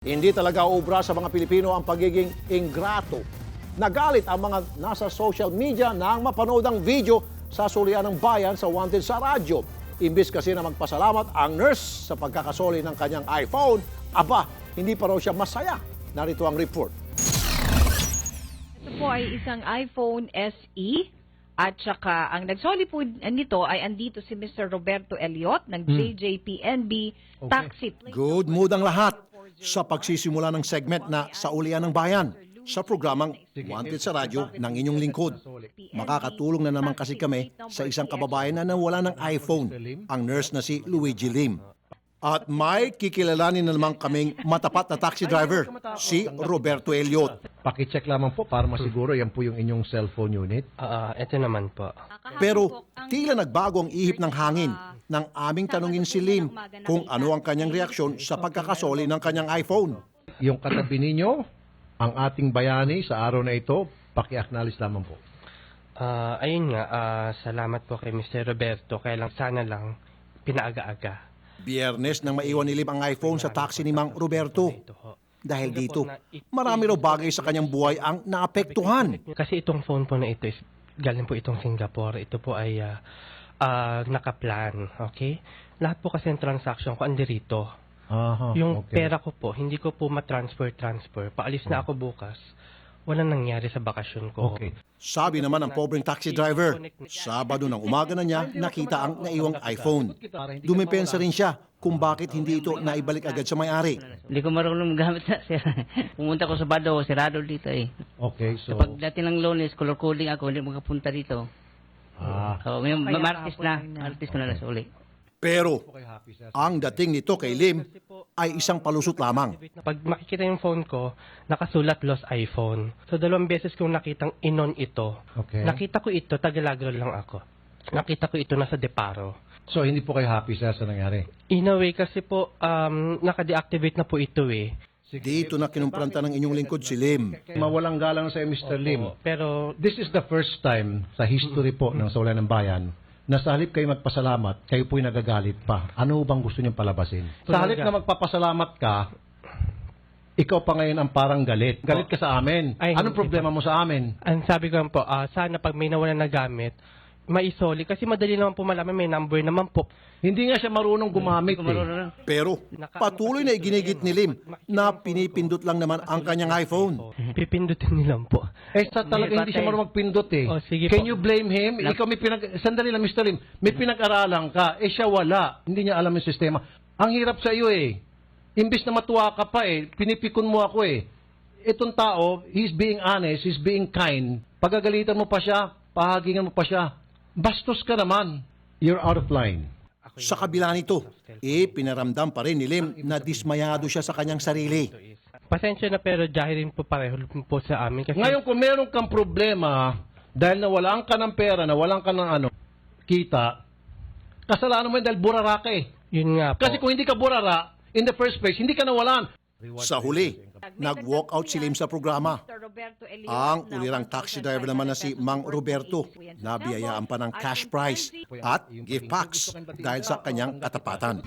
Hindi talaga uubra sa mga Pilipino ang pagiging ingrato. Nagalit ang mga nasa social media nang mapanood ang video sa sulian ng bayan sa Wanted sa radyo. Imbis kasi na magpasalamat ang nurse sa pagkakasoli ng kanyang iPhone, aba, hindi pa raw siya masaya. Narito ang report. Ito po ay isang iPhone SE at saka ang nagsoli po nito ay andito si Mr. Roberto Elliot ng JJPNB Taxi. Good mood ang lahat sa pagsisimula ng segment na Saulian ng Bayan sa programang Wanted sa Radyo ng inyong lingkod. Makakatulong na naman kasi kami sa isang kababayan na nawala ng iPhone, ang nurse na si Luigi Lim. At may kikilalanin na naman kaming matapat na taxi driver, si Roberto Elliot. Pakicheck lamang po para masiguro yan po yung inyong cellphone unit. Ito naman po. Pero tila nagbago ang ihip ng hangin nang aming tanungin si Lim kung ano ang kanyang reaksyon sa pagkakasoli ng kanyang iPhone. Yung katabi ninyo, ang ating bayani sa araw na ito, paki-acknowledge lamang po. Ayun nga, salamat po kay Mr. Roberto. Kaya lang sana lang pinaaga-aga. Biyernes nang maiwan ni Lim ang iPhone sa taxi ni Mang Roberto. Dahil dito, marami raw bagay sa kanyang buhay ang naapektuhan. Kasi itong phone po na ito is galing po itong Singapore. Ito po ay nakaplan, okay? Lahat po kasi ng transaction ko andirito. Yung pera ko po, hindi ko po transfer. Paalis na ako bukas. Walang nangyari sa bakasyon ko. Okay. Sabi naman ng pobreng taxi driver, Sabado ng umaga na niya nakita ang naiwang iPhone. Dumipensa rin siya kung bakit hindi ito naibalik agad sa may-ari. Hindi ko marunong magamit na sir. Pumunta ko sa Bado, sirado dito eh. Okay, so... Kapag dati ng Lunes, color coding ako, hindi makapunta dito. So, may Martes ko na nasuli. Pero ang dating nito kay Lim ay isang palusot lamang. Pag makikita yung phone ko, nakasulat lost iPhone. So 2 beses kong nakitang inon ito. Okay. Nakita ko ito, Tagalagro lang ako. Nakita ko ito nasa Deparo. So, hindi po kayo happy sa nangyari? In a way, kasi po, naka-deactivate na po ito eh. Dito na kinumpranta ng inyong lingkod si Lim. Mawalang galang sa Mr. Lim. Pero, This is the first time sa history po ng Saulian ng Bayan na sa halip kayo magpasalamat, kayo po'y nagagalit pa. Ano bang gusto niyong palabasin? Sa halip na magpapasalamat ka, ikaw pa ngayon ang parang galit. Galit ka sa amin. Ay, Anong problema mo sa amin? ang sabi ko lang po, sana pag may nawala na gamit, maisoli. Kasi madali naman po malaman, may number naman po. Hindi nga siya marunong gumamit Pero patuloy na iginigit ni Lim na pinipindot lang naman ang kanyang iPhone. Pipindutin nilang po. Sa talaga hindi siya marunong magpindot eh. Oh, sige Can po. you blame him? Ikaw sandali lang Mr. Lim, may pinag-aralan ka, siya wala. Hindi niya alam yung sistema. Ang hirap sa iyo eh. Imbis na matuwa ka pa eh, pinipikon mo ako eh. Itong tao, he's being honest, he's being kind. Pagagalitan mo pa siya, pahagingan mo pa siya. Bastos ka naman. You're out of line. Sa kabila nito, pinaramdam pa rin ni Lim na dismayado siya sa kanyang sarili. Pasensya na pero dahil rin po pareho po sa amin. Kasi Ngayon kung meron kang problema, dahil nawalan ka ng pera, nawalan ka ng kita, kasalanan mo yun dahil burara ka eh. yun nga po. Kasi kung hindi ka burara, in the first place, hindi ka nawalan. Sa huli, nag-walk out si Lim sa programa. Ang ulirang taxi driver naman na si Mang Roberto, nabiyayaan pa ng cash prize at gift packs dahil sa kanyang katapatan.